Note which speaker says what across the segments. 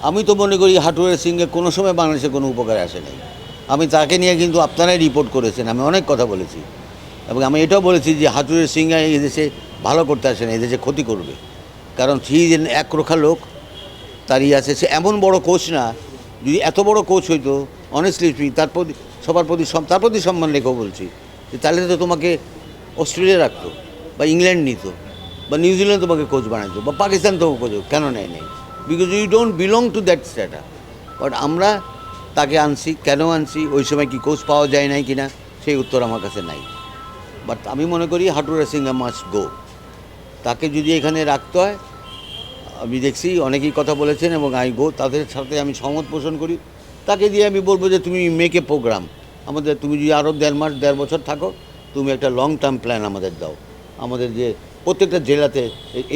Speaker 1: আমি তো মনে করি হাটুরের সিংহে কোনো সময় বাংলাদেশে কোনো উপকারে আসে নাই। আমি তাকে নিয়ে কিন্তু আপনারাই রিপোর্ট করেছেন, আমি অনেক কথা বলেছি এবং আমি এটাও বলেছি যে হাটুরের সিংহে এই দেশে ভালো করতে আসে না, এই দেশে ক্ষতি করবে। কারণ একরোখা লোক, তারই আছে, সে এমন বড় কোচ না। যদি এত বড় কোচ হইতো, অনেস্টলি তার প্রতি সবার প্রতি তার প্রতি সম্মান রেখেও বলছি যে তাহলে তো তোমাকে অস্ট্রেলিয়া রাখতো বা ইংল্যান্ড নিত বা নিউজিল্যান্ড তোমাকে কোচ বানাইতো বা পাকিস্তান তোমাকে কোচ কেন নেয় নেই, because you don't belong to that status. But আমরা তাকে আনছি, কেন আনছি, ওই সময় কি কোচ পাওয়া যায় নাই কিনা সেই উত্তর আমার কাছে নাই। বাট আমি মনে করি হাটুরে সিংহা মাস্ট গো। তাকে যদি এখানে রাখতে হয়, আমি দেখছি অনেকেই কথা বলেছেন এবং তাদের সাথে আমি সহমত পোষণ করি। তাকে দিয়ে আমি বলবো যে তুমি মেক এ প্রোগ্রাম আমাদের, তুমি যদি আরও 1.5 বছর থাকো, তুমি একটা লং টার্ম প্ল্যান আমাদের দাও। আমাদের যে প্রত্যেকটা জেলাতে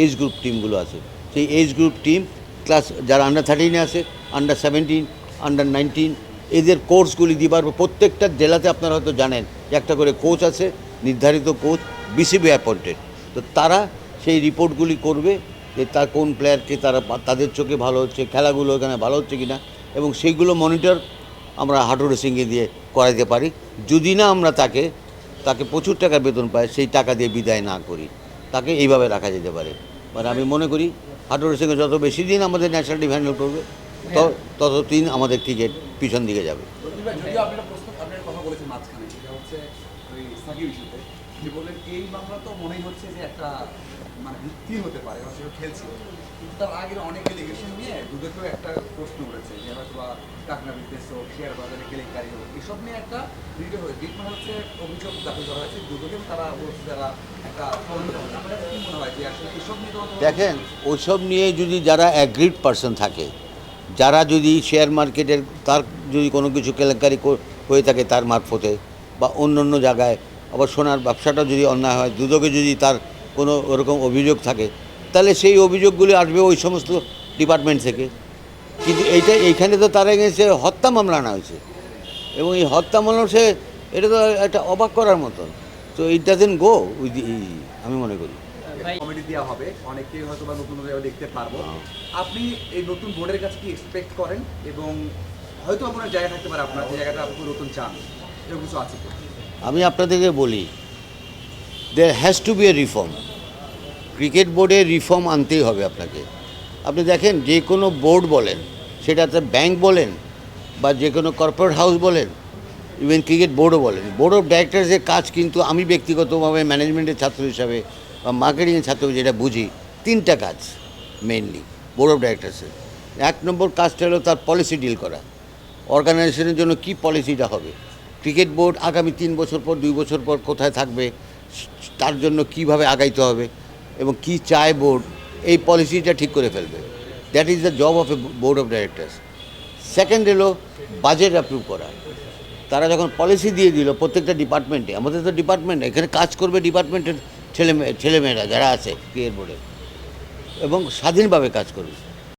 Speaker 1: এজ গ্রুপ টিমগুলো আছে, সেই এজ গ্রুপ টিম ক্লাস যারা আন্ডার 13 আছে, আন্ডার 17, আন্ডার 19, এদের কোর্সগুলি দিবার প্রত্যেকটা জেলাতে আপনারা হয়তো জানেন যে একটা করে কোচ আছে, নির্ধারিত কোচ, বিসিবি অ্যাপয়েন্টেড। তো তারা সেই রিপোর্টগুলি করবে যে তার কোন প্লেয়ারকে তাদের চোখে ভালো হচ্ছে, খেলাগুলো এখানে ভালো হচ্ছে কিনা, এবং সেইগুলো মনিটর আমরা হাটুরে সিংহে দিয়ে করাইতে পারি। যদি না আমরা তাকে প্রচুর টাকার বেতন পায়, সেই টাকা দিয়ে বিদায় না করি, তাকে এইভাবে রাখা যেতে পারে। মানে আমি মনে করি হাটুরে সিংহে যত বেশি দিন আমাদের ন্যাশনাল টিম হ্যান্ডেল করবে, তত দিন আমাদের ক্রিকেট পিছন দিকে যাবে।
Speaker 2: যদিও আপনার কথা বলেছেন মাঝখানে, সেটা হচ্ছে ওই সাকিব ইস্যুতে, যে বললেন এই মামলা তো মনেই হচ্ছে যে একটা মানে ভিত্তি হতে পারে, কারণ সেটা খেলছিল। কিন্তু তার আগের অনেক এলিগেশন নিয়ে দুদকেও একটা প্রশ্ন উঠেছে যে হয়তো বা টাকা বিজনেস হোক, শেয়ার বাজারে কেলেঙ্কারি হোক, এসব নিয়ে একটা মানে হচ্ছে অভিযোগ দাখিল করা হয়েছে দুদকে। তারা বলছে যারা একটা আপনার কি মনে হয় যে আসলে এসব নিয়ে
Speaker 1: দেখেন, ওইসব নিয়ে যদি যারা অ্যাগ্রিড পারসন থাকে, যারা যদি শেয়ার মার্কেটের তার যদি কোনো কিছু কেলেঙ্কারি হয়ে থাকে তার মারফতে বা অন্য অন্য জায়গায়, আবার সোনার ব্যবসাটা যদি অন্যায় হয়, দুদকে যদি তার কোনো ওরকম অভিযোগ থাকে, তাহলে সেই অভিযোগগুলি আসবে ওই সমস্ত ডিপার্টমেন্ট থেকে। কিন্তু এইখানে তো তার এগেন্সে হত্যা মামলা আনা হয়েছে এবং এই হত্যা মামলা এটা তো একটা অবাক করার মতন। তো ইট ডাজেন্ট গো উইথ, আমি মনে করি
Speaker 2: কমিটি দেওয়া হবে, অনেকে হয়তো বা নতুন দেখতে পারবো। আপনি এই নতুন বোর্ডের কাছে কি এক্সপেক্ট করেন, এবং হয়তো আপনার জায়গা থাকতে পারে, আপনার যে জায়গাটা আপনি নতুন চান, এরকম কিছু আছে?
Speaker 1: আমি আপনাদেরকে বলি, there has to be a reform. Cricket বোর্ডে রিফর্ম আনতেই হবে আপনাকে। আপনি দেখেন, যে কোনো বোর্ড বলেন, সেটাতে ব্যাংক বলেন বা যে কোনো কর্পোরেট হাউস বলেন, ইভেন ক্রিকেট বোর্ডও বলেন, বোর্ড অফ ডাইরেক্টরসের কাজ কিন্তু আমি ব্যক্তিগতভাবে ম্যানেজমেন্টের ছাত্র হিসাবে বা মার্কেটিংয়ের ছাত্র যেটা বুঝি, 3টা কাজ মেইনলি বোর্ড অফ ডাইরেক্টরসের। 1 নম্বর কাজটা হলো তার পলিসি ডিল করা, অর্গানাইজেশনের জন্য কি পলিসিটা হবে, ক্রিকেট বোর্ড আগামী 3 বছর পর 2 বছর পর কোথায় থাকবে, তার জন্য কিভাবে আগাইতে হবে এবং কি চায় বোর্ড, এই পলিসিটা ঠিক করে ফেলবে। That is the job of A board of directors. Second হলো বাজেট অ্যাপ্রুভ করা। তারা যখন পলিসি দিয়ে দিল প্রত্যেকটা ডিপার্টমেন্টে, আমাদের তো ডিপার্টমেন্ট, এখানে কাজ করবে ডিপার্টমেন্টের ছেলেমেয়েরা যারা আছে ক্রিকেট বোর্ডে, এবং স্বাধীনভাবে কাজ করবে।